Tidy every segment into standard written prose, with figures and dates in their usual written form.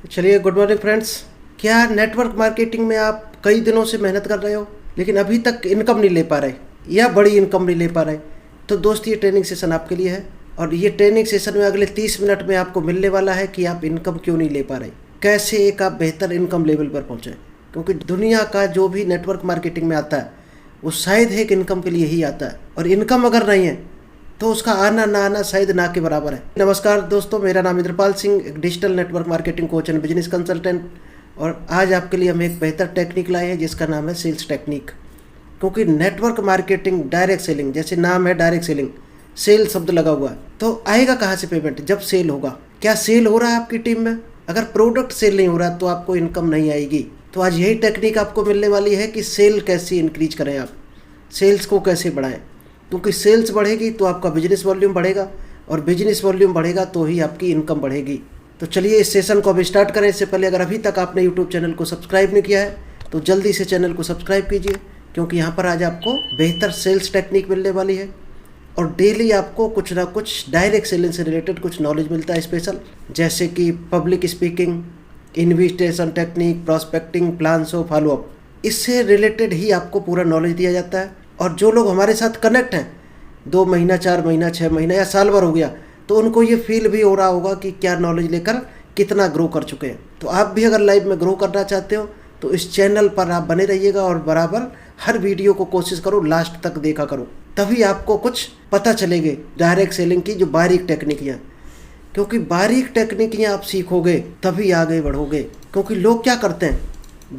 चलिए, good morning friends. क्या network marketing में आप कई दिनों से मेहनत कर रहे हो लेकिन अभी तक इनकम नहीं ले पा रहे या बड़ी इनकम नहीं ले पा रहे? तो दोस्त, ये ट्रेनिंग सेशन आपके लिए है और ये ट्रेनिंग सेशन में अगले 30 मिनट में आपको मिलने वाला है कि आप इनकम क्यों नहीं ले पा रहे, कैसे एक आप बेहतर इनकम लेवल पर पहुँचें। क्योंकि दुनिया का जो भी नेटवर्क मार्केटिंग में आता है वो शायद एक इनकम के लिए ही आता है, और इनकम अगर नहीं है तो उसका आना ना आना शायद ना के बराबर है। नमस्कार दोस्तों, मेरा नाम इंद्रपाल सिंह, एक digital network marketing coach and business consultant. और आज आपके लिए हम एक बेहतर टेक्निक लाए हैं जिसका नाम है सेल्स टेक्निक। क्योंकि नेटवर्क मार्केटिंग डायरेक्ट सेलिंग, जैसे नाम है डायरेक्ट सेलिंग, सेल शब्द लगा हुआ है, तो आएगा कहाँ से पेमेंट? जब सेल होगा। क्या सेल हो रहा है आपकी टीम में? अगर प्रोडक्ट सेल नहीं हो रहा तो आपको इनकम नहीं आएगी। तो आज यही टेक्निक आपको मिलने वाली है कि सेल कैसे इंक्रीज करें, आप सेल्स को कैसे बढ़ाएं। क्योंकि सेल्स बढ़ेगी तो आपका बिजनेस वॉल्यूम बढ़ेगा, और बिजनेस वॉल्यूम बढ़ेगा तो ही आपकी इनकम बढ़ेगी। तो चलिए इस सेशन को अब स्टार्ट करें। इससे पहले अगर अभी तक आपने यूट्यूब चैनल को सब्सक्राइब नहीं किया है तो जल्दी से चैनल को सब्सक्राइब कीजिए, क्योंकि यहाँ पर आज आपको बेहतर सेल्स टेक्निक मिलने वाली है और डेली आपको कुछ ना कुछ डायरेक्ट सेलिंग से रिलेटेड कुछ नॉलेज मिलता है स्पेशल, जैसे कि public speaking, invitation technique, prospecting, plans of follow up. इससे रिलेटेड ही आपको पूरा नॉलेज दिया जाता है। और जो लोग हमारे साथ कनेक्ट हैं 2 महीना, 4 महीना, 6 महीना या साल भर हो गया, तो उनको ये फील भी हो रहा होगा कि क्या नॉलेज लेकर कितना ग्रो कर चुके हैं। तो आप भी अगर लाइफ में ग्रो करना चाहते हो तो इस चैनल पर आप बने रहिएगा और बराबर हर वीडियो को कोशिश करो लास्ट तक देखा करो, तभी आपको कुछ पता चलेंगे डायरेक्ट सेलिंग की जो बारीक टेक्निकियाँ। क्योंकि बारीक टेक्निकियाँ आप सीखोगे तभी आगे बढ़ोगे। क्योंकि लोग क्या करते हैं,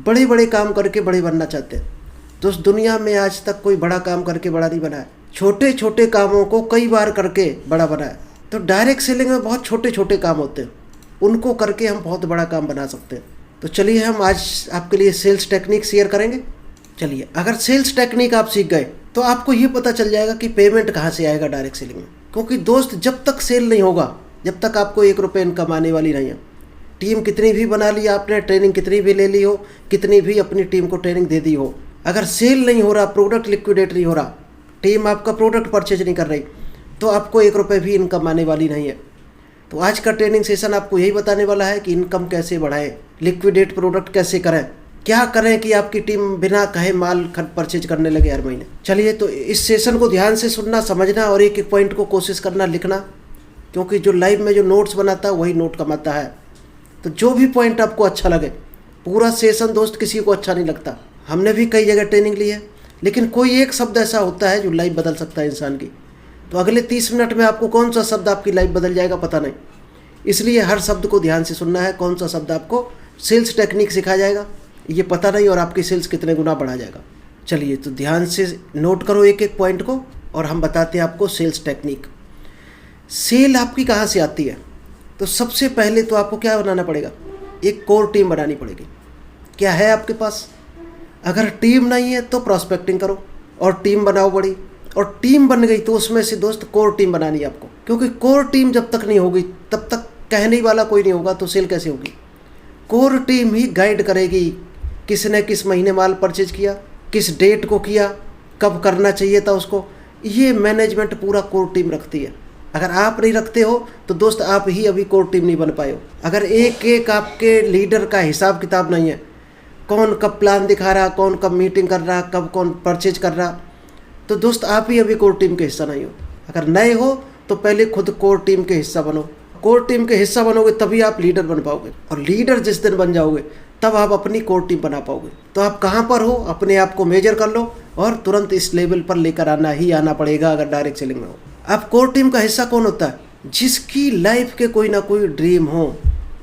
बड़े बड़े काम करके बड़े बनना चाहते हैं। दोस्त, दुनिया में आज तक कोई बड़ा काम करके बड़ा नहीं बना है, छोटे छोटे कामों को कई बार करके बड़ा बना है। तो डायरेक्ट सेलिंग में बहुत छोटे छोटे काम होते हैं, उनको करके हम बहुत बड़ा काम बना सकते हैं। तो चलिए हम आज आपके लिए सेल्स टेक्निक शेयर करेंगे। चलिए, अगर सेल्स टेक्निक आप सीख गए तो आपको ये पता चल जाएगा कि पेमेंट कहाँ से आएगा डायरेक्ट सेलिंग में। क्योंकि दोस्त, जब तक सेल नहीं होगा, जब तक आपको 1 रुपये इनकम आने वाली नहीं है। टीम कितनी भी बना ली आपने, ट्रेनिंग कितनी भी ले ली हो, कितनी भी अपनी टीम को ट्रेनिंग दे दी हो, अगर सेल नहीं हो रहा, प्रोडक्ट लिक्विडेट नहीं हो रहा, टीम आपका प्रोडक्ट परचेज नहीं कर रही, तो आपको 1 रुपये भी इनकम आने वाली नहीं है। तो आज का ट्रेनिंग सेशन आपको यही बताने वाला है कि इनकम कैसे बढ़ाएं, लिक्विडेट प्रोडक्ट कैसे करें, क्या करें कि आपकी टीम बिना कहे माल परचेज करने लगे हर महीने। चलिए, तो इस सेशन को ध्यान से सुनना, समझना और एक एक पॉइंट को कोशिश करना लिखना, क्योंकि जो लाइव में जो नोट्स बनाता है वही नोट कमाता है। तो जो भी पॉइंट आपको अच्छा लगे, पूरा सेशन दोस्त किसी को अच्छा नहीं लगता। हमने भी कई जगह ट्रेनिंग ली है, लेकिन कोई एक शब्द ऐसा होता है जो लाइफ बदल सकता है इंसान की। तो अगले 30 मिनट में आपको कौन सा शब्द आपकी लाइफ बदल जाएगा पता नहीं, इसलिए हर शब्द को ध्यान से सुनना है। कौन सा शब्द आपको सेल्स टेक्निक सिखाया जाएगा ये पता नहीं, और आपकी सेल्स कितने गुना बढ़ा जाएगा। चलिए, तो ध्यान से नोट करो एक एक पॉइंट को और हम बताते हैं आपको सेल्स टेक्निक। सेल आपकी कहाँ से आती है? तो सबसे पहले तो आपको क्या बनाना पड़ेगा, एक कोर टीम बनानी पड़ेगी। क्या है आपके पास? अगर टीम नहीं है तो प्रॉस्पेक्टिंग करो और टीम बनाओ बड़ी, और टीम बन गई तो उसमें से दोस्त कोर टीम बनानी है आपको। क्योंकि कोर टीम जब तक नहीं होगी तब तक कहने वाला कोई नहीं होगा, तो सेल कैसे होगी? कोर टीम ही गाइड करेगी किसने किस महीने माल परचेज किया, किस डेट को किया, कब करना चाहिए था उसको। ये मैनेजमेंट पूरा कोर टीम रखती है। अगर आप नहीं रखते हो तो दोस्त आप ही अभी कोर टीम नहीं बन पाए हो। अगर एक एक आपके लीडर का हिसाब किताब नहीं है, कौन कब प्लान दिखा रहा, कौन कब मीटिंग कर रहा, कब कौन परचेज कर रहा, तो दोस्त आप ही अभी कोर टीम के हिस्सा नहीं हो। अगर नए हो तो पहले खुद कोर टीम के हिस्सा बनो। कोर टीम के हिस्सा बनोगे तभी आप लीडर बन पाओगे, और लीडर जिस दिन बन जाओगे तब आप अपनी कोर टीम बना पाओगे। तो आप कहाँ पर हो, अपने आप को मेजर कर लो और तुरंत इस लेवल पर लेकर आना ही आना पड़ेगा अगर डायरेक्ट सेलिंग में हो। अब कोर टीम का हिस्सा कौन होता है? जिसकी लाइफ के कोई ना कोई ड्रीम हो।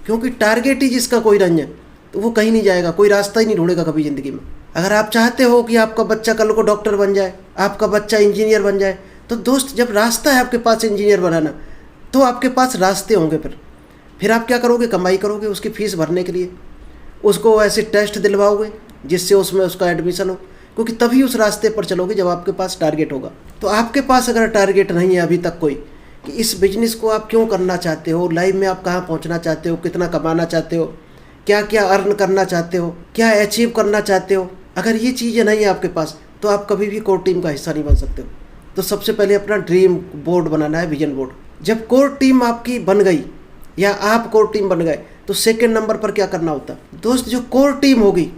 क्योंकि टारगेट ही जिसका कोई नहीं है तो वो कहीं नहीं जाएगा, कोई रास्ता ही नहीं ढूंढेगा कभी ज़िंदगी में। अगर आप चाहते हो कि आपका बच्चा कल को डॉक्टर बन जाए, आपका बच्चा इंजीनियर बन जाए, तो दोस्त जब रास्ता है आपके पास इंजीनियर बनाना, तो आपके पास रास्ते होंगे। फिर आप क्या करोगे? कमाई करोगे उसकी फ़ीस भरने के लिए, उसको ऐसे टेस्ट दिलवाओगे जिससे उसमें उसका एडमिशन हो। क्योंकि तभी उस रास्ते पर चलोगे जब आपके पास टारगेट होगा। तो आपके पास अगर टारगेट नहीं है अभी तक कोई, कि इस बिजनेस को आप क्यों करना चाहते हो, लाइफ में आप कहाँ पहुँचना चाहते हो, कितना कमाना चाहते हो, क्या क्या अर्न करना चाहते हो, क्या अचीव करना चाहते हो, अगर ये चीज़ें नहीं है आपके पास तो आप कभी भी कोर टीम का हिस्सा नहीं बन सकते हो। तो सबसे पहले अपना ड्रीम बोर्ड बनाना है, विजन बोर्ड। जब कोर टीम आपकी बन गई या आप कोर टीम बन गए तो सेकंड नंबर पर क्या करना होता है दोस्त, जो कोर टीम होगी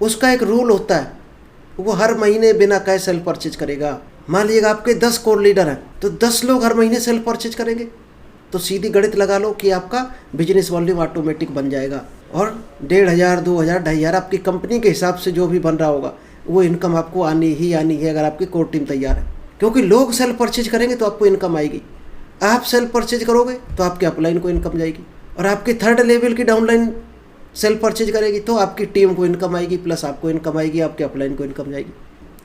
उसका एक रूल होता है, वो हर महीने बिना कहे सेल्फ परचेज करेगा। मान लीजिएगा आपके 10 कोर लीडर हैं तो 10 लोग हर महीने सेल्फ परचेज करेंगे, तो सीधी गणित लगा लो कि आपका बिजनेस वॉल्यूम ऑटोमेटिक बन जाएगा और 1,500, 2,000, 2,500 आपकी कंपनी के हिसाब से जो भी बन रहा होगा वो इनकम आपको आनी ही आनी है अगर आपकी कोर टीम तैयार है। क्योंकि लोग सेल्फ परचेज करेंगे तो आपको इनकम आएगी, आप सेल्फ परचेज करोगे तो आपके अपलाइन को इनकम जाएगी, और आपकी थर्ड लेवल की डाउनलाइन सेल्फ परचेज करेगी तो आपकी टीम को इनकम आएगी, प्लस आपको इनकम आएगी, आपके अपलाइन को इनकम जाएगी।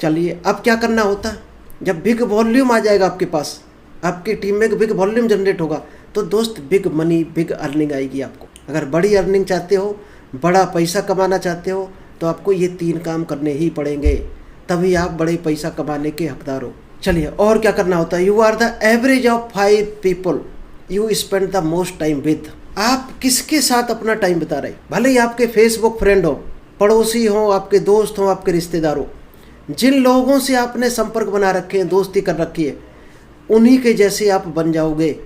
चलिए अब क्या करना होता है, जब बिग वॉल्यूम आ जाएगा आपके पास, आपकी टीम में बिग वॉल्यूम जनरेट होगा तो दोस्त बिग मनी, बिग अर्निंग आएगी आपको। अगर बड़ी अर्निंग चाहते हो, बड़ा पैसा कमाना चाहते हो तो आपको ये 3 काम करने ही पड़ेंगे, तभी आप बड़े पैसा कमाने के हकदार हो। चलिए और क्या करना होता है, you are the average of 5 people you spend the most time with. आप किसके साथ अपना टाइम बिता रहे, भले ही आपके फेसबुक फ्रेंड हो, पड़ोसी हो, आपके दोस्त हो, आपके रिश्तेदार हो, जिन लोगों से आपने संपर्क बना रखे हैं, दोस्ती कर रखी है, उन्हीं के जैसे आप बन जाओगे,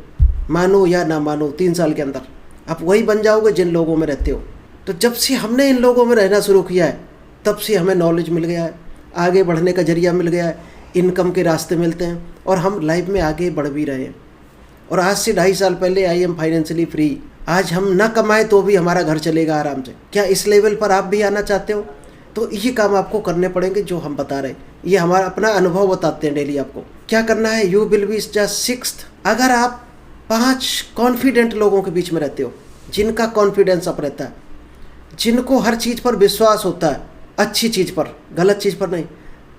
मानो या ना मानो 3 साल के अंदर आप वही बन जाओगे जिन लोगों में रहते हो। तो जब से हमने इन लोगों में रहना शुरू किया है तब से हमें नॉलेज मिल गया है, आगे बढ़ने का जरिया मिल गया है, इनकम के रास्ते मिलते हैं और हम लाइफ में आगे बढ़ भी रहे हैं। और आज से 2.5 साल पहले आई एम फाइनेंशियली फ्री, आज हम ना कमाएं तो भी हमारा घर चलेगा आराम से। क्या इस लेवल पर आप भी आना चाहते हो? तो ये काम आपको करने पड़ेंगे जो हम बता रहे हैं, ये हमारा अपना अनुभव बताते हैं डेली आपको क्या करना है। You will be just 6th। अगर आप 5 कॉन्फिडेंट लोगों के बीच में रहते हो, जिनका कॉन्फिडेंस अप रहता है, जिनको हर चीज़ पर विश्वास होता है, अच्छी चीज़ पर, गलत चीज़ पर नहीं,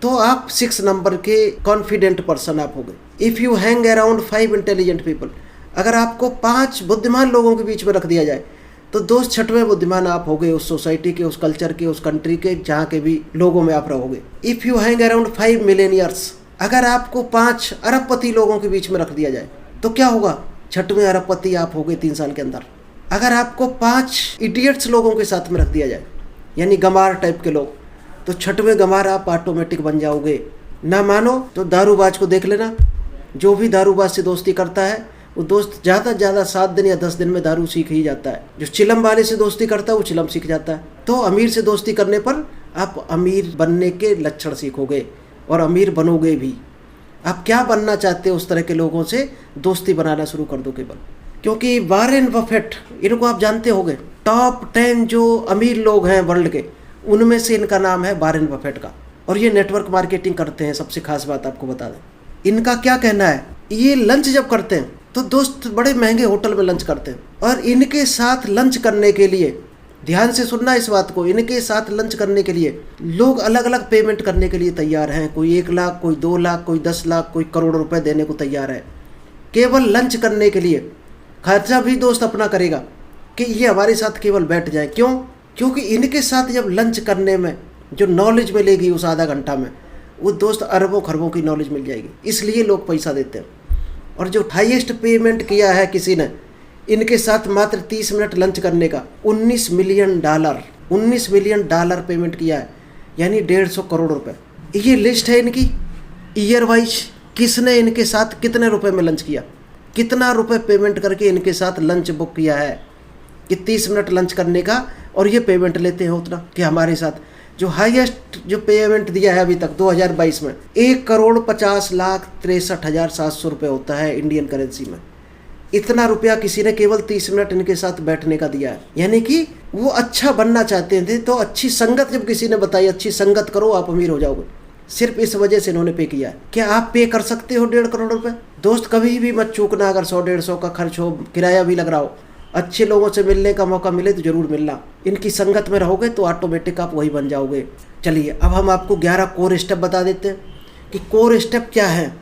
तो आप 6 नंबर के कॉन्फिडेंट पर्सन आप हो गए। If you hang around 5 intelligent people, अगर आपको 5 बुद्धिमान लोगों के बीच में रख दिया जाए तो दोस्त 6वें बुद्धिमान आप हो गए उस सोसाइटी के, उस कल्चर के, उस कंट्री के, जहाँ के भी लोगों में आप रहोगे। If you hang around 5 millionaires, अगर आपको 5 अरबपति लोगों के बीच में रख दिया जाए तो क्या होगा, 6वें अरबपति आप हो गए 3 साल के अंदर। अगर आपको 5 इडियट्स लोगों के साथ में रख दिया जाए, यानी गंवार टाइप के लोग, तो 6वें गंवार आप ऑटोमेटिक बन जाओगे। ना मानो तो दारूबाज को देख लेना, जो भी दारूबाज से दोस्ती करता है वो दोस्त ज़्यादा से ज़्यादा 7 दिन या 10 दिन में दारू सीख ही जाता है। जो चिलम वाले से दोस्ती करता है वो चिलम सीख जाता है। तो अमीर से दोस्ती करने पर आप अमीर बनने के लक्षण सीखोगे और अमीर बनोगे भी। आप क्या बनना चाहते हो उस तरह के लोगों से दोस्ती बनाना शुरू कर दो केवल। क्योंकि वॉरेन बफेट, इनको आप जानते होंगे, टॉप 10 जो अमीर लोग हैं वर्ल्ड के, उनमें से इनका नाम है वॉरेन बफेट का। और ये नेटवर्क मार्केटिंग करते हैं। सबसे खास बात आपको बता दें, इनका क्या कहना है, ये लंच जब करते हैं तो दोस्त बड़े महंगे होटल में लंच करते हैं, और इनके साथ लंच करने के लिए, ध्यान से सुनना इस बात को, इनके साथ लंच करने के लिए लोग अलग अलग पेमेंट करने के लिए तैयार हैं। कोई 1 लाख, कोई 2 लाख, कोई 10 लाख, कोई करोड़ रुपए देने को तैयार है केवल लंच करने के लिए। खर्चा भी दोस्त अपना करेगा कि ये हमारे साथ केवल बैठ जाए। क्यों? क्योंकि इनके साथ जब लंच करने में जो नॉलेज मिलेगी उस आधा घंटा में, वो दोस्त अरबों खरबों की नॉलेज मिल जाएगी। इसलिए लोग पैसा देते हैं। और जो हाईएस्ट पेमेंट किया है किसी ने इनके साथ मात्र 30 मिनट लंच करने का, $19 मिलियन पेमेंट किया है, यानी 150 करोड़ रुपए। ये लिस्ट है इनकी ईयर वाइज, किसने इनके साथ कितने रुपए में लंच किया, कितना रुपए पेमेंट करके इनके साथ लंच बुक किया है कि 30 मिनट लंच करने का, और ये पेमेंट लेते हैं उतना कि हमारे साथ। जो हाईएस्ट जो पेमेंट दिया है अभी तक 2022 में 1,50,63,700 रुपये होता है इंडियन करेंसी में। इतना रुपया किसी ने केवल 30 मिनट इनके साथ बैठने का दिया है। यानी कि वो अच्छा बनना चाहते थे, तो अच्छी संगत जब किसी ने बताई, अच्छी संगत करो आप अमीर हो जाओगे, सिर्फ इस वजह से इन्होंने पे किया है। क्या आप पे कर सकते हो 1.5 करोड़ रुपए? दोस्त कभी भी मत चूकना, अगर 100-150 का खर्च हो, किराया भी लग रहा हो, अच्छे लोगों से मिलने का मौका मिले तो जरूर मिलना। इनकी संगत में रहोगे तो ऑटोमेटिक आप वही बन जाओगे। चलिए अब हम आपको 11 कोर स्टेप बता देते हैं कि कोर स्टेप क्या है।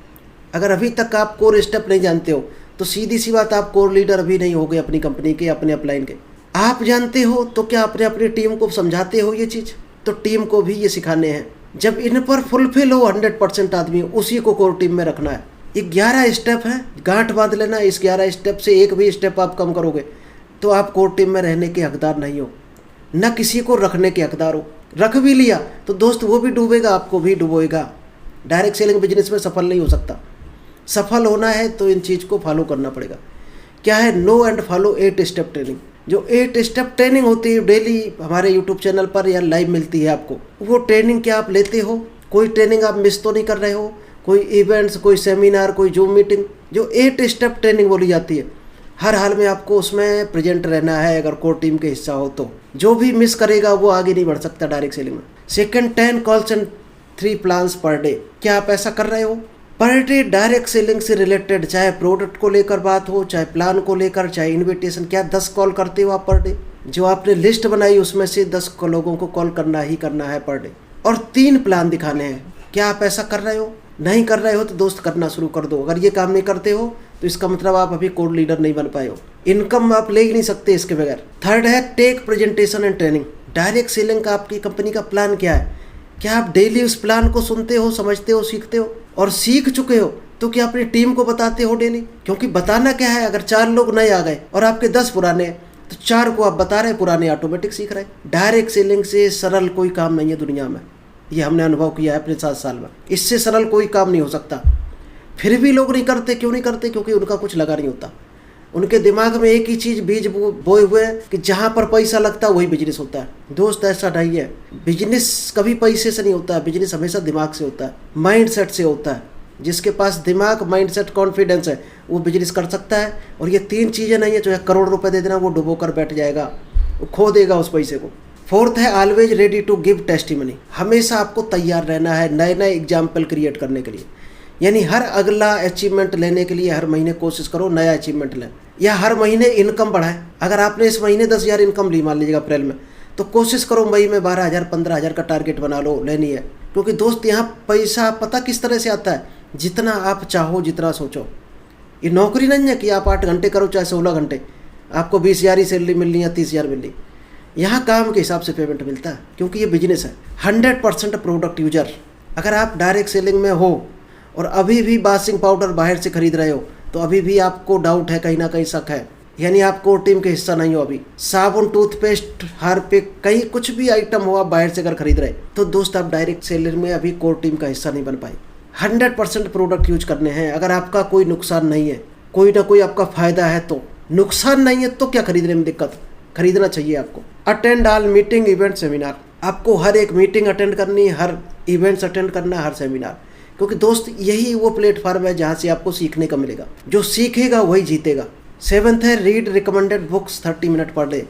अगर अभी तक आप कोर स्टेप नहीं जानते हो तो सीधी सी बात, आप कोर लीडर अभी नहीं होगे अपनी कंपनी के, अपने अपलाइन के। आप जानते हो तो क्या अपने अपनी टीम को समझाते हो ये चीज़? तो टीम को भी ये सिखाने हैं। जब इन पर फुलफिल हो 100% आदमी, उसी को कोर टीम में रखना है। ये 11 स्टेप है, गांठ बांध लेना। इस 11 स्टेप से एक भी स्टेप आप कम करोगे तो आप कोर टीम में रहने के हकदार नहीं हो, न किसी को रखने के हकदार हो। रख भी लिया तो दोस्त वो भी डूबेगा, आपको भी डुबोएगा। डायरेक्ट सेलिंग बिजनेस में सफल नहीं हो सकता। सफल होना है तो इन चीज़ को फॉलो करना पड़ेगा। क्या है? Know and follow 8 step training. जो 8 स्टेप ट्रेनिंग होती है डेली हमारे यूट्यूब चैनल पर या लाइव मिलती है आपको, वो ट्रेनिंग क्या आप लेते हो? कोई ट्रेनिंग आप मिस तो नहीं कर रहे हो? कोई इवेंट्स, कोई सेमिनार, कोई जूम मीटिंग, जो 8 स्टेप ट्रेनिंग बोली जाती है, हर हाल में आपको उसमें प्रेजेंट रहना है अगर कोर टीम के हिस्सा हो तो। जो भी मिस करेगा वो आगे नहीं बढ़ सकता डायरेक्ट सेलिंग में। Second, 10 calls and 3 plans per day. क्या आप ऐसा कर रहे हो? पर डे डायरेक्ट सेलिंग से रिलेटेड, चाहे प्रोडक्ट को लेकर बात हो, चाहे प्लान को लेकर, चाहे इन्विटेशन, क्या 10 कॉल करते हो आप पर डे? जो आपने लिस्ट बनाई उसमें से 10 लोगों को कॉल करना ही करना है पर डे, और 3 प्लान दिखाने हैं। क्या आप ऐसा कर रहे हो? नहीं कर रहे हो तो दोस्त करना शुरू कर दो। अगर ये काम नहीं करते हो तो इसका मतलब आप अभी कोर लीडर नहीं बन पाए हो। इनकम आप ले ही नहीं सकते इसके बगैर। थर्ड है take presentation and training. Direct selling का आपकी कंपनी का प्लान क्या है? क्या आप डेली उस प्लान को सुनते हो, समझते हो, सीखते हो? और सीख चुके हो तो क्या अपनी टीम को बताते हो डेली? क्योंकि बताना क्या है, अगर 4 लोग नए आ गए और आपके 10 पुराने हैं तो 4 को आप बता रहे, पुराने ऑटोमेटिक सीख रहे। डायरेक्ट सेलिंग से सरल कोई काम नहीं है दुनिया में, ये हमने अनुभव किया है अपने 7 साल में। इससे सरल कोई काम नहीं हो सकता। फिर भी लोग नहीं करते। क्यों नहीं करते? क्योंकि उनका कुछ लगा नहीं होता। उनके दिमाग में एक ही चीज़ बीज बोए हुए हैं कि जहाँ पर पैसा लगता है वही बिजनेस होता है। दोस्त ऐसा नहीं है। बिजनेस कभी पैसे से नहीं होता है, बिजनेस हमेशा दिमाग से होता है, माइंड सेट से होता है। जिसके पास दिमाग, माइंड सेट, कॉन्फिडेंस है वो बिजनेस कर सकता है। और ये 3 चीज़ें नहीं है, जो करोड़ रुपए दे देना वो डुबो कर बैठ जाएगा, वो खो देगा उस पैसे को। फोर्थ है always ready to give testimony. हमेशा आपको तैयार रहना है नए नए एग्जाम्पल क्रिएट करने के लिए। यानी हर अगला अचीवमेंट लेने के लिए हर महीने कोशिश करो नया अचीवमेंट लें, या हर महीने इनकम बढ़ाएं। अगर आपने इस महीने 10,000 इनकम ली, मान लीजिएगा अप्रैल में, तो कोशिश करो मई में 12,000 15,000 का टारगेट बना लो, लेनी है। क्योंकि दोस्त यहाँ पैसा पता किस तरह से आता है, जितना आप चाहो, जितना सोचो। ये नौकरी नहीं है कि आप 8 घंटे करो चाहे 16 घंटे, आपको 20,000 ही सैलरी मिलनी या 30,000 मिलनी। यहाँ काम के हिसाब से पेमेंट मिलता है, क्योंकि ये बिजनेस है। 100% प्रोडक्ट यूजर। अगर आप डायरेक्ट सेलिंग में हो और अभी भी वॉशिंग पाउडर बाहर से खरीद रहे हो तो अभी भी आपको डाउट है, कहीं ना कहीं शक है, यानी आप कोर टीम के हिस्सा नहीं हो अभी। साबुन, टूथपेस्ट, हार्पिक, कहीं कुछ भी आइटम हो आप बाहर से अगर खरीद रहे तो दोस्त आप डायरेक्ट सेलर में अभी कोर टीम का हिस्सा नहीं बन पाए। 100% प्रोडक्ट यूज करने हैं। अगर आपका कोई नुकसान नहीं है, कोई ना कोई आपका फायदा है, तो नुकसान नहीं है तो क्या खरीदने में दिक्कत? खरीदना चाहिए आपको। Attend all meeting, event, seminar. आपको हर एक मीटिंग अटेंड करनी, हर इवेंट्स अटेंड करना, हर सेमिनार। क्योंकि दोस्त यही वो प्लेटफॉर्म है जहाँ से आपको सीखने का मिलेगा। जो सीखेगा वही जीतेगा। 7th है read recommended books 30 minute per day.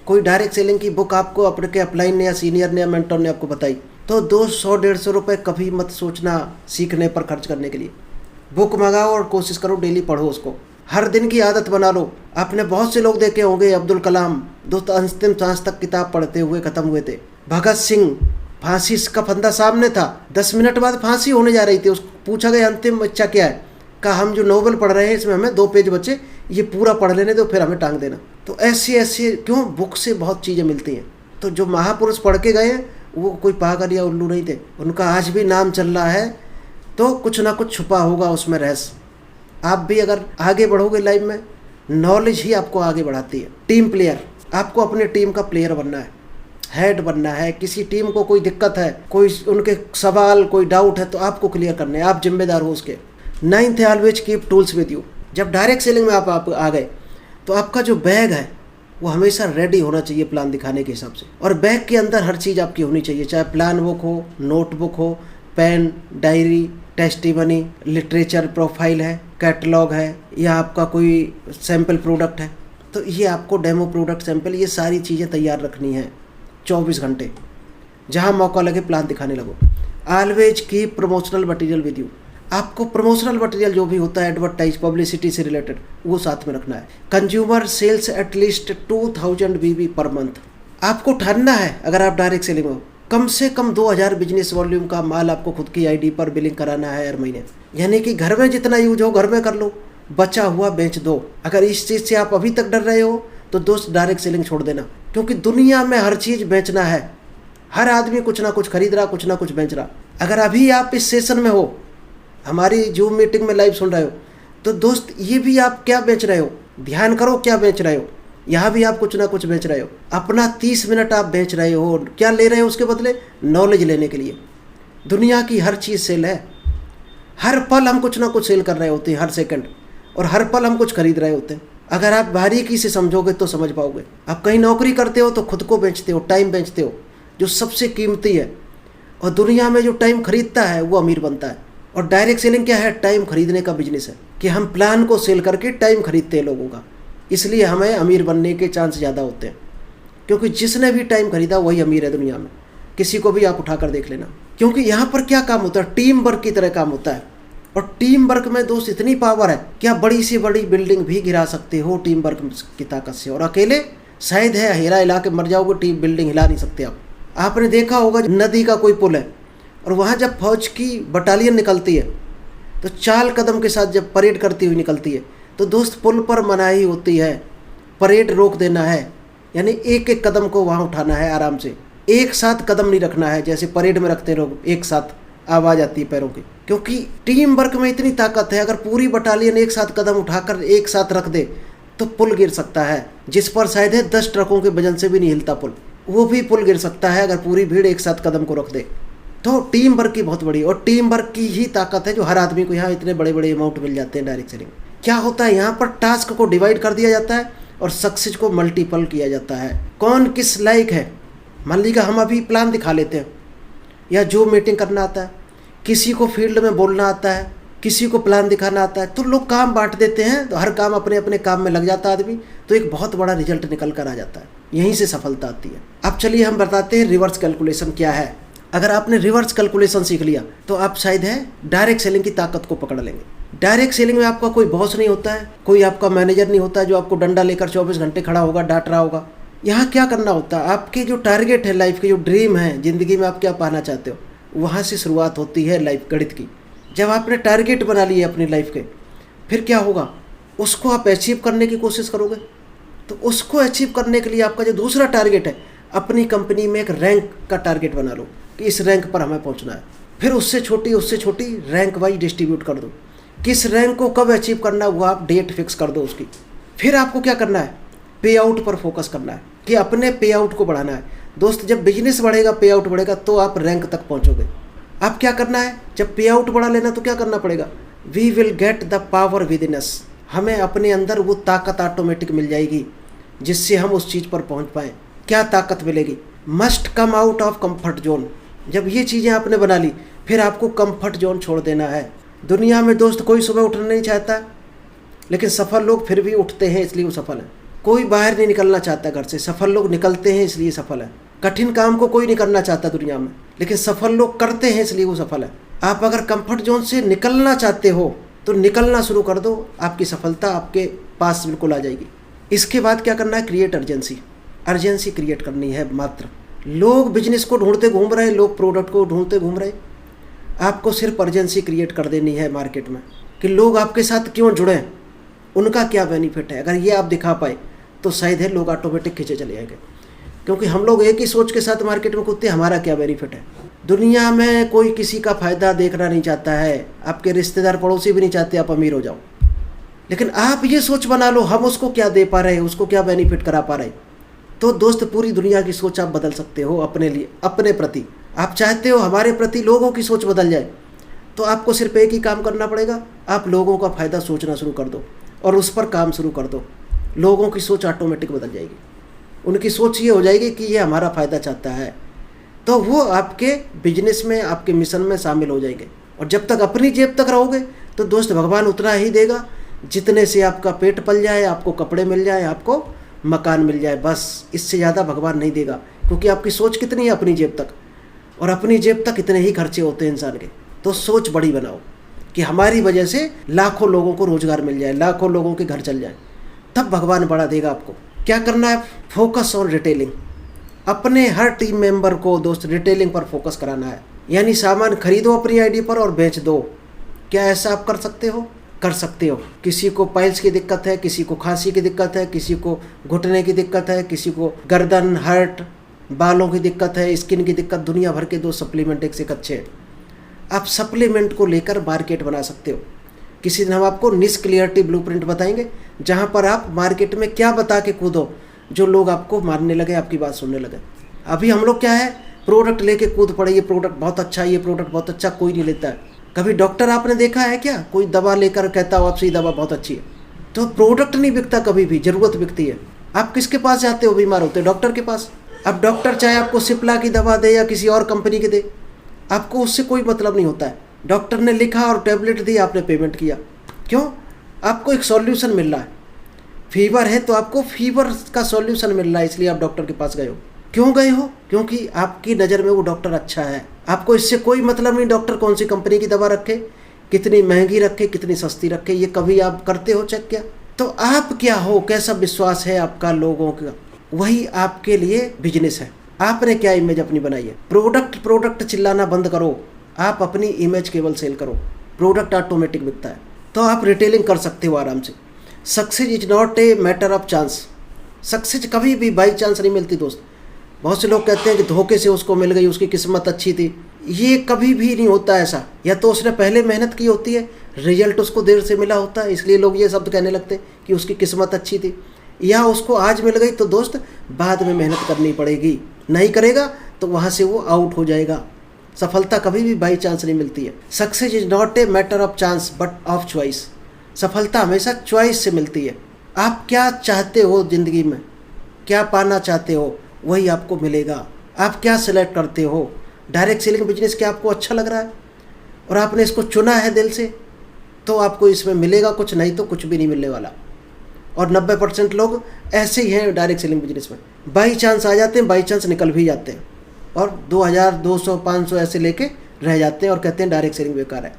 कोई डायरेक्ट सेलिंग की बुक आपको अपने के अपलाइन ने या सीनियर ने या मेंटर ने आपको बताई तो 200-150 रुपये कभी मत सोचना सीखने पर खर्च करने के लिए। बुक मंगाओ और कोशिश करो डेली पढ़ो उसको। हर दिन की आदत बना लो। आपने बहुत से लोग देखे होंगे, अब्दुल कलाम दोस्त अंतिम सांस तक किताब पढ़ते हुए ख़त्म हुए थे। भगत सिंह, फांसी का फंदा सामने था, 10 मिनट बाद फांसी होने जा रही थी, उसको पूछा गया अंतिम इच्छा क्या है? कहा हम जो नोवेल पढ़ रहे हैं इसमें हमें 2 पेज बचे, ये पूरा पढ़ लेने दो फिर हमें टांग देना। तो ऐसे क्यों, बुक से बहुत चीज़ें मिलती हैं। तो जो महापुरुष पढ़ के गए हैं वो कोई पागल या उल्लू नहीं थे, उनका आज भी नाम चल रहा है, तो कुछ ना कुछ छुपा होगा उसमें रहस्य। आप भी अगर आगे बढ़ोगे लाइफ में, नॉलेज ही आपको आगे बढ़ाती है। टीम प्लेयर, आपको अपने टीम का प्लेयर बनना है, हेड बनना है। किसी टीम को कोई दिक्कत है, कोई उनके सवाल, कोई डाउट है तो आपको क्लियर करने हैं, आप जिम्मेदार हो उसके। 9th है always keep tools with you. जब डायरेक्ट सेलिंग में आप आ गए तो आपका जो बैग है वो हमेशा रेडी होना चाहिए प्लान दिखाने के हिसाब से। और बैग के अंदर हर चीज़ आपकी होनी चाहिए, चाहे प्लान बुक हो, नोटबुक हो, pen, diary, testimony, literature profile है, कैटलॉग है, या आपका कोई सैम्पल प्रोडक्ट है तो ये आपको डेमो प्रोडक्ट सैम्पल, ये सारी चीज़ें तैयार रखनी है 24 घंटे। जहाँ मौका लगे प्लान दिखाने लगो। Always keep promotional material with you. आपको प्रमोशनल मटेरियल जो भी होता है एडवर्टाइज, पब्लिसिटी से रिलेटेड, वो साथ में रखना है। Consumer sales at least 2000 BB per month. आपको ठानना है अगर आप डायरेक्ट सेलिंग हो, कम से कम 2000 बिजनेस वॉल्यूम का माल आपको खुद की आईडी पर बिलिंग कराना है हर महीने। यानी कि घर में जितना यूज हो घर में कर लो, बचा हुआ बेच दो। अगर इस चीज़ से आप अभी तक डर रहे हो तो दोस्त डायरेक्ट सेलिंग छोड़ देना, क्योंकि दुनिया में हर चीज़ बेचना है। हर आदमी कुछ ना कुछ खरीद रहा, कुछ ना कुछ बेच रहा। अगर अभी आप इस सेशन में हो, हमारी जूम मीटिंग में लाइव सुन रहे हो, तो दोस्त ये भी आप क्या बेच रहे हो, ध्यान करो क्या बेच रहे हो। यहाँ भी आप कुछ ना कुछ बेच रहे हो। अपना 30 मिनट आप बेच रहे हो, क्या ले रहे हो उसके बदले? नॉलेज लेने के लिए। दुनिया की हर चीज़ सेल है। हर पल हम कुछ ना कुछ सेल कर रहे होते हैं, हर सेकंड, और हर पल हम कुछ खरीद रहे होते हैं। अगर आप बारीकी से समझोगे तो समझ पाओगे। आप कहीं नौकरी करते हो तो खुद को बेचते हो, टाइम बेचते हो जो सबसे कीमती है, और दुनिया में जो टाइम खरीदता है वो अमीर बनता है। और डायरेक्ट सेलिंग क्या है? टाइम खरीदने का बिजनेस है कि हम प्लान को सेल करके टाइम खरीदते हैं लोगों का। इसलिए हमें अमीर बनने के चांस ज़्यादा होते हैं, क्योंकि जिसने भी टाइम खरीदा वही अमीर है दुनिया में। किसी को भी आप उठा कर देख लेना, क्योंकि यहाँ पर क्या काम होता है? टीम वर्क की तरह काम होता है। और टीम वर्क में दोस्त इतनी पावर है कि आप बड़ी से बड़ी बिल्डिंग भी गिरा सकते हो टीम वर्क की ताकत से। और अकेले शायद है हिला हिला के मर जाओगे, टीम बिल्डिंग हिला नहीं सकते आप। आपने देखा होगा नदी का कोई पुल है और वहाँ जब फौज की बटालियन निकलती है तो 4 कदम के साथ जब परेड करती हुई निकलती है तो दोस्त पुल पर मनाही होती है, परेड रोक देना है, यानी एक एक कदम को वहाँ उठाना है आराम से। एक साथ कदम नहीं रखना है जैसे परेड में रखते लोग, एक साथ आवाज़ आती है पैरों की। क्योंकि टीम वर्क में इतनी ताकत है, अगर पूरी बटालियन एक साथ कदम उठाकर एक साथ रख दे तो पुल गिर सकता है, जिस पर शायद है 10 ट्रकों के वजन से भी नहीं हिलता पुल, वो भी पुल गिर सकता है अगर पूरी भीड़ एक साथ कदम को रख दे। तो टीम वर्क की बहुत बड़ी, और टीम वर्क की ही ताकत है जो हर आदमी को यहाँ इतने बड़े बड़े अमाउंट मिल जाते हैं डायरेक्ट सेलिंग। क्या होता है यहाँ पर? टास्क को डिवाइड कर दिया जाता है और सक्सेस को मल्टीपल किया जाता है। कौन किस लायक है? मान लीजिए हम अभी प्लान दिखा लेते हैं, या जो मीटिंग करना आता है, किसी को फील्ड में बोलना आता है, किसी को प्लान दिखाना आता है, तो लोग काम बांट देते हैं, तो हर काम अपने अपने काम में लग जाता है आदमी, तो एक बहुत बड़ा रिजल्ट निकल कर आ जाता है। यहीं से सफलता आती है। अब चलिए हम बताते हैं रिवर्स कैलकुलेशन क्या है। अगर आपने रिवर्स कैलकुलेशन सीख लिया तो आप शायद है डायरेक्ट सेलिंग की ताकत को पकड़ लेंगे। डायरेक्ट सेलिंग में आपका कोई बॉस नहीं होता है, कोई आपका मैनेजर नहीं होता है जो आपको डंडा लेकर 24 घंटे खड़ा होगा, डांट रहा होगा। यहाँ क्या करना होता है? आपके जो टारगेट है लाइफ के, जो ड्रीम है ज़िंदगी में आप क्या पाना चाहते हो, वहाँ से शुरुआत होती है लाइफ गणित की। जब आपने टारगेट बना लिए अपनी लाइफ के, फिर क्या होगा? उसको आप अचीव करने की कोशिश करोगे। तो उसको अचीव करने के लिए आपका जो दूसरा टारगेट है, अपनी कंपनी में एक रैंक का टारगेट बना लो कि इस रैंक पर हमें पहुंचना है। फिर उससे छोटी रैंक वाइज डिस्ट्रीब्यूट कर दो। किस रैंक को कब अचीव करना है वो आप डेट फिक्स कर दो उसकी। फिर आपको क्या करना है? पे आउट पर फोकस करना है कि अपने पे आउट को बढ़ाना है। दोस्त, जब बिजनेस बढ़ेगा, पे आउट बढ़ेगा, तो आप रैंक तक पहुंचोगे। अब क्या करना है? जब पे आउट बढ़ा लेना तो क्या करना पड़ेगा? We will get the power within us. हमें अपने अंदर वो ताकत ऑटोमेटिक मिल जाएगी जिससे हम उस चीज़ पर पहुंच पाएँ। क्या ताकत मिलेगी? Must come out of comfort zone. जब ये चीज़ें आपने बना ली, फिर आपको कंफर्ट जोन छोड़ देना है। दुनिया में दोस्त कोई सुबह उठना नहीं चाहता, लेकिन सफल लोग फिर भी उठते हैं, इसलिए वो सफल है। कोई बाहर नहीं निकलना चाहता घर से, सफल लोग निकलते हैं इसलिए सफल है। कठिन काम को कोई नहीं करना चाहता दुनिया में, लेकिन सफल लोग करते हैं इसलिए वो सफल है। आप अगर कंफर्ट जोन से निकलना चाहते हो तो निकलना शुरू कर दो, आपकी सफलता आपके पास बिल्कुल आ जाएगी। इसके बाद क्या करना है? क्रिएट अर्जेंसी क्रिएट करनी है। मात्र लोग बिजनेस को ढूंढते घूम रहे, लोग प्रोडक्ट को ढूंढते घूम रहे, आपको सिर्फ अर्जेंसी क्रिएट कर देनी है मार्केट में कि लोग आपके साथ क्यों जुड़े, उनका क्या बेनिफिट है। अगर ये आप दिखा पाए तो शायद है लोग ऑटोमेटिक खींचे चले जाएंगे। क्योंकि हम लोग एक ही सोच के साथ मार्केट में कूदते, हमारा क्या बेनिफिट है। दुनिया में कोई किसी का फ़ायदा देखना नहीं चाहता है, आपके रिश्तेदार पड़ोसी भी नहीं चाहते आप अमीर हो जाओ। लेकिन आप ये सोच बना लो, हम उसको क्या दे पा रहे हैं, उसको क्या बेनिफिट करा पा रहे हैं, तो दोस्त पूरी दुनिया की सोच आप बदल सकते हो अपने लिए, अपने प्रति। आप चाहते हो हमारे प्रति लोगों की सोच बदल जाए, तो आपको सिर्फ एक ही काम करना पड़ेगा, आप लोगों का फ़ायदा सोचना शुरू कर दो और उस पर काम शुरू कर दो। लोगों की सोच ऑटोमेटिक बदल जाएगी। उनकी सोच ये हो जाएगी कि ये हमारा फ़ायदा चाहता है, तो वो आपके बिजनेस में, आपके मिशन में शामिल हो जाएंगे। और जब तक अपनी जेब तक रहोगे तो दोस्त भगवान उतना ही देगा जितने से आपका पेट पल जाए, आपको कपड़े मिल जाए, आपको मकान मिल जाए। बस इससे ज़्यादा भगवान नहीं देगा, क्योंकि आपकी सोच कितनी है अपनी जेब तक, और अपनी जेब तक इतने ही खर्चे होते हैं इंसान के। तो सोच बड़ी बनाओ कि हमारी वजह से लाखों लोगों को रोज़गार मिल जाए, लाखों लोगों के घर चल जाए, तब भगवान बड़ा देगा आपको। क्या करना है? Focus on retailing. अपने हर टीम मेंबर को दोस्त रिटेलिंग पर फोकस कराना है, यानी सामान खरीदो अपनी आईडी पर और बेच दो। क्या ऐसा आप कर सकते हो? कर सकते हो। किसी को पाइल्स की दिक्कत है, किसी को खांसी की दिक्कत है, किसी को घुटने की दिक्कत है, किसी को गर्दन, हार्ट, बालों की दिक्कत है, स्किन की दिक्कत, दुनिया भर के दो सप्लीमेंट एक से एक अच्छे हैं। आप सप्लीमेंट को लेकर मार्केट बना सकते हो। किसी दिन हम आपको निश क्लियरिटी ब्लूप्रिंट बताएंगे, जहाँ पर आप मार्केट में क्या बता के कूदो जो लोग आपको मानने लगे, आपकी बात सुनने लगे। अभी हम लोग क्या है, प्रोडक्ट लेके कूद पड़े, ये प्रोडक्ट बहुत अच्छा है, ये प्रोडक्ट बहुत अच्छा, कोई नहीं लेता है। कभी डॉक्टर आपने देखा है क्या? कोई दवा लेकर कहता हो आपसे ये दवा बहुत अच्छी है, तो प्रोडक्ट नहीं बिकता, कभी भी ज़रूरत बिकती है। आप किसके पास जाते हो बीमार होते हो? डॉक्टर के पास। अब डॉक्टर चाहे आपको सिप्ला की दवा दे या किसी और कंपनी की दे, आपको उससे कोई मतलब नहीं होता है। डॉक्टर ने लिखा और टैबलेट दी, आपने पेमेंट किया। क्यों? आपको एक सॉल्यूशन मिल रहा है। फीवर है तो आपको फीवर का सॉल्यूशन मिल रहा है, इसलिए आप डॉक्टर के पास गए हो। क्यों गए हो? क्योंकि आपकी नज़र में वो डॉक्टर अच्छा है। आपको इससे कोई मतलब नहीं डॉक्टर कौन सी कंपनी की दवा रखे, कितनी महंगी रखे, कितनी सस्ती रखे, ये कभी आप करते हो चेक क्या? तो आप क्या हो, कैसा विश्वास है आपका लोगों का, वही आपके लिए बिजनेस है। आपने क्या इमेज अपनी बनाई है? प्रोडक्ट प्रोडक्ट चिल्लाना बंद करो, आप अपनी इमेज केवल सेल करो। प्रोडक्ट ऑटोमेटिक बिकता है, तो आप रिटेलिंग कर सकते हो आराम से। Success is not a matter of chance. Success कभी भी बाई चांस नहीं मिलती दोस्त। बहुत से लोग कहते हैं कि धोखे से उसको मिल गई, उसकी किस्मत अच्छी थी। ये कभी भी नहीं होता ऐसा। या तो उसने पहले मेहनत की होती है, रिजल्ट उसको देर से मिला होता है, इसलिए लोग ये शब्द कहने लगते हैं कि उसकी किस्मत अच्छी थी। या उसको आज मिल गई तो दोस्त बाद में मेहनत करनी पड़ेगी, नहीं करेगा तो वहाँ से वो आउट हो जाएगा। सफलता कभी भी बाई चांस नहीं मिलती है। Success is not a matter of chance but of choice. सफलता हमेशा चॉइस से मिलती है। आप क्या चाहते हो ज़िंदगी में, क्या पाना चाहते हो, वही आपको मिलेगा। आप क्या सिलेक्ट करते हो? डायरेक्ट सेलिंग बिजनेस क्या आपको अच्छा लग रहा है और आपने इसको चुना है दिल से, तो आपको इसमें मिलेगा कुछ, नहीं तो कुछ भी नहीं मिलने वाला। और 90% लोग ऐसे ही हैं डायरेक्ट सेलिंग बिजनेस में। बाई चांस आ जाते हैं, बाई चांस निकल भी जाते हैं और 2000, 200, 500 ऐसे लेके रह जाते हैं और कहते हैं डायरेक्ट सेलिंग बेकार है।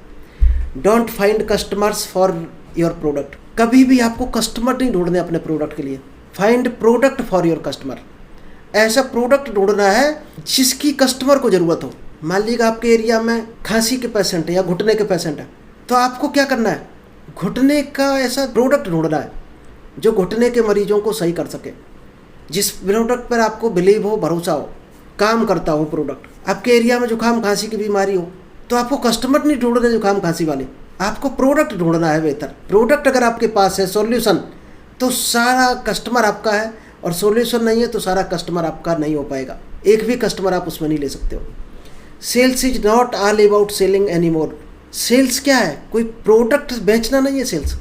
Don't find customers for your product. कभी भी आपको कस्टमर नहीं ढूंढने अपने प्रोडक्ट के लिए। Find product for your customer. ऐसा प्रोडक्ट ढूंढना है जिसकी कस्टमर को ज़रूरत हो। मान लीजिए आपके एरिया में खांसी के पेशेंट है या घुटने के पेशेंट है, तो आपको क्या करना है? घुटने का ऐसा प्रोडक्ट ढूंढना है जो घुटने के मरीजों को सही कर सके, जिस प्रोडक्ट पर आपको बिलीव हो, भरोसा हो, काम करता हो प्रोडक्ट। आपके एरिया में जुकाम खांसी की बीमारी हो तो आपको कस्टमर नहीं ढूंढने जुकाम खांसी वाले, आपको प्रोडक्ट ढूंढना है बेहतर। प्रोडक्ट अगर आपके पास है, सॉल्यूशन, तो सारा कस्टमर आपका है, और सॉल्यूशन नहीं है तो सारा कस्टमर आपका नहीं हो पाएगा। एक भी कस्टमर आप उसमें नहीं ले सकते हो। Sales is not all about selling anymore. Sales क्या है? कोई प्रोडक्ट बेचना नहीं है सेल्स,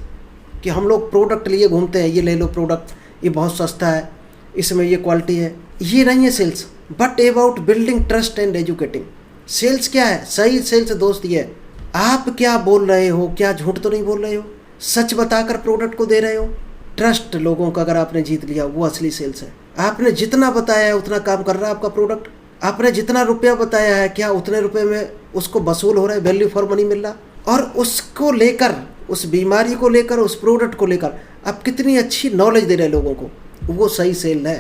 कि हम लोग प्रोडक्ट लिए घूमते हैं, ये ले लो प्रोडक्ट, ये बहुत सस्ता है, इसमें ये क्वालिटी है, ये नहीं है sales. But about building trust and educating. Sales क्या है? सही सेल्स दोस्त ये है, आप क्या बोल रहे हो, क्या झूठ तो नहीं बोल रहे हो, सच बताकर प्रोडक्ट को दे रहे हो। ट्रस्ट लोगों का अगर आपने जीत लिया, वो असली सेल्स है। आपने जितना बताया है उतना काम कर रहा है आपका प्रोडक्ट। आपने जितना रुपया बताया है, क्या उतने रुपये में उसको वसूल हो रहा है, वैल्यू फॉर मनी मिल रहा, और उसको लेकर, उस बीमारी को लेकर, उस प्रोडक्ट को लेकर आप कितनी अच्छी नॉलेज दे रहे हैं लोगों को, वो सही सेल है।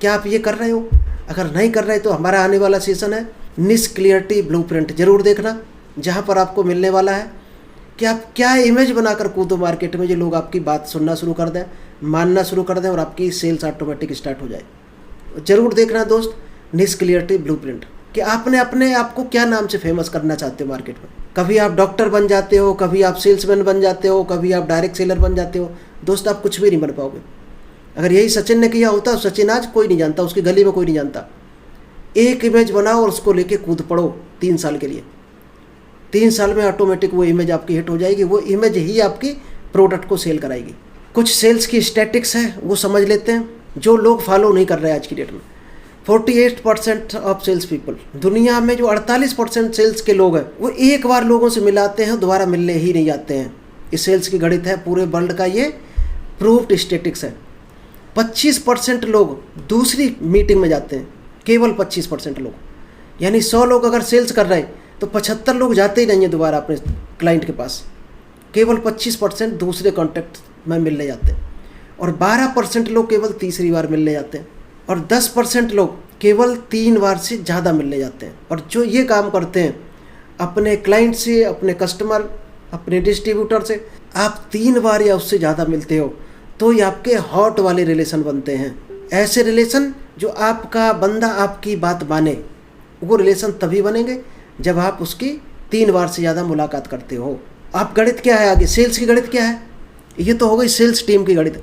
क्या आप ये कर रहे हो? अगर नहीं कर रहे तो हमारा आने वाला सेशन है निश क्लियरिटी ब्लूप्रिंट, जरूर देखना, जहाँ पर आपको मिलने वाला है कि आप क्या इमेज बनाकर कूदो मार्केट में, जो लोग आपकी बात सुनना शुरू कर दें, मानना शुरू कर दें और आपकी सेल्स ऑटोमेटिक स्टार्ट हो जाए। जरूर देखना दोस्त निश क्लियरिटी ब्लूप्रिंट, कि आपने अपने आप को क्या नाम से फेमस करना चाहते हो मार्केट में। कभी आप डॉक्टर बन जाते हो, कभी आप सेल्समैन बन जाते हो, कभी आप डायरेक्ट सेलर बन जाते हो। दोस्त आप कुछ भी नहीं बन पाओगे। अगर यही सचिन ने किया होता, सचिन आज कोई नहीं जानता, उसकी गली में कोई नहीं जानता। एक इमेज बनाओ और उसको लेके कूद पड़ो 3 साल के लिए। 3 साल में ऑटोमेटिक वो इमेज आपकी हिट हो जाएगी। वो इमेज ही आपकी प्रोडक्ट को सेल कराएगी। कुछ सेल्स की स्टैटिक्स है, वो समझ लेते हैं, जो लोग फॉलो नहीं कर रहे हैं आज की डेट में। 48% ऑफ सेल्स पीपल, दुनिया में जो 48% सेल्स के लोग हैं, वो एक बार लोगों से मिलाते हैं, दोबारा मिलने ही नहीं जाते हैं। इस सेल्स की गणित है, पूरे वर्ल्ड का ये प्रूव्ड स्टैटिक्स है। 25% लोग दूसरी मीटिंग में जाते हैं, केवल 25% लोग। यानी 100 लोग अगर सेल्स कर रहे हैं तो 75 लोग जाते ही नहीं हैं दोबारा अपने क्लाइंट के पास। केवल 25% दूसरे कॉन्टैक्ट में मिलने जाते हैं, और 12% लोग केवल तीसरी बार मिलने जाते हैं, और 10% लोग केवल 3 बार से ज़्यादा मिलने जाते हैं। और जो ये काम करते हैं अपने क्लाइंट से, अपने कस्टमर, अपने डिस्ट्रीब्यूटर से, आप 3 बार या उससे ज़्यादा मिलते हो तो ये आपके हॉट वाले रिलेशन बनते हैं। ऐसे रिलेशन जो आपका बंदा आपकी बात माने, वो रिलेशन तभी बनेंगे जब आप उसकी 3 बार से ज़्यादा मुलाकात करते हो। आप गणित क्या है आगे? सेल्स की गणित क्या है? ये तो हो गई सेल्स टीम की गणित।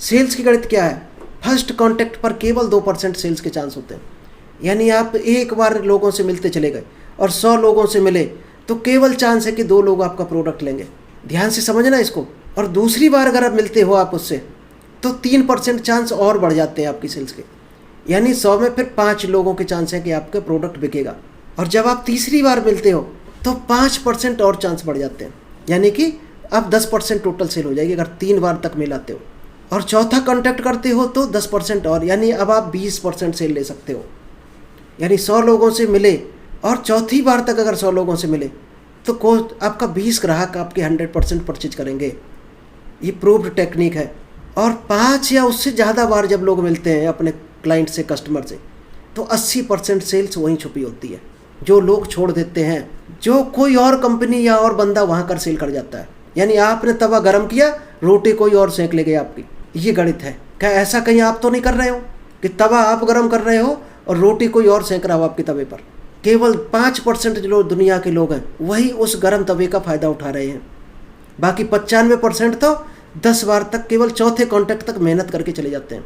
सेल्स की गणित क्या है? फर्स्ट कांटेक्ट पर केवल 2% सेल्स के चांस होते हैं। यानी आप एक बार लोगों से मिलते चले गए और 100 लोगों से मिले तो केवल चांस है कि 2 लोग आपका प्रोडक्ट लेंगे। ध्यान से समझना इसको। और दूसरी बार अगर आप मिलते हो आप उससे, तो 3% चांस और बढ़ जाते हैं आपकी सेल्स के। यानी 100 में फिर 5 लोगों के चांस है कि आपका प्रोडक्ट बिकेगा। और जब आप तीसरी बार मिलते हो तो 5% और चांस बढ़ जाते हैं, यानी कि अब 10% टोटल सेल हो जाएगी अगर 3 बार तक मिलाते हो। और चौथा कॉन्टैक्ट करते हो तो 10% और, यानी अब आप 20% सेल ले सकते हो। यानी 100 लोगों से मिले और चौथी बार तक अगर 100 लोगों से मिले तो आपका 20 ग्राहक आपके 100% परचेज करेंगे। ये प्रूव्ड टेक्निक है। और 5 या उससे ज़्यादा बार जब लोग मिलते हैं अपने क्लाइंट से, कस्टमर से, तो 80% सेल्स वहीं छुपी होती है जो लोग छोड़ देते हैं, जो कोई और कंपनी या और बंदा वहाँ कर सेल कर जाता है। यानी आपने तवा गरम किया, रोटी कोई और सेंक ले गई आपकी। ये गणित है। क्या ऐसा कहीं आप तो नहीं कर रहे हो कि तवा आप गरम कर रहे हो और रोटी कोई और सेंक रहा हो आपके तवे पर? केवल 5% जो दुनिया के लोग हैं वही उस गर्म तवे का फ़ायदा उठा रहे हैं। बाकी 95% तो 10 बार तक केवल चौथे कॉन्टैक्ट तक मेहनत करके चले जाते हैं।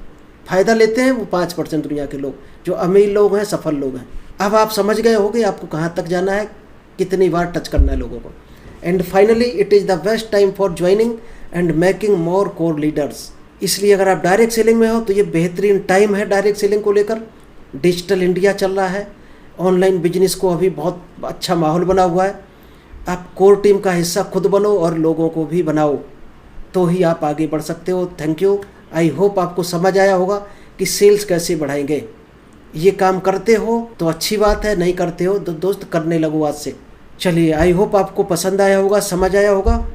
फ़ायदा लेते हैं वो 5% दुनिया के लोग, जो अमीर लोग हैं, सफल लोग हैं। अब आप समझ गए हो कि आपको कहाँ तक जाना है, कितनी बार टच करना है लोगों को। And finally it is the best time for joining and making more core leaders. इसलिए अगर आप डायरेक्ट सेलिंग में हो तो ये बेहतरीन टाइम है डायरेक्ट सेलिंग को लेकर। डिजिटल इंडिया चल रहा है, ऑनलाइन बिजनेस को अभी बहुत अच्छा माहौल बना हुआ है। आप कोर टीम का हिस्सा खुद बनो और लोगों को भी बनाओ, तो ही आप आगे बढ़ सकते हो। Thank you. आई होप आपको समझ आया होगा कि सेल्स कैसे बढ़ाएंगे। ये काम करते हो तो अच्छी बात है, नहीं करते हो तो दोस्त करने लगो आज से। चलिए, आई होप आपको पसंद आया होगा, समझ आया होगा।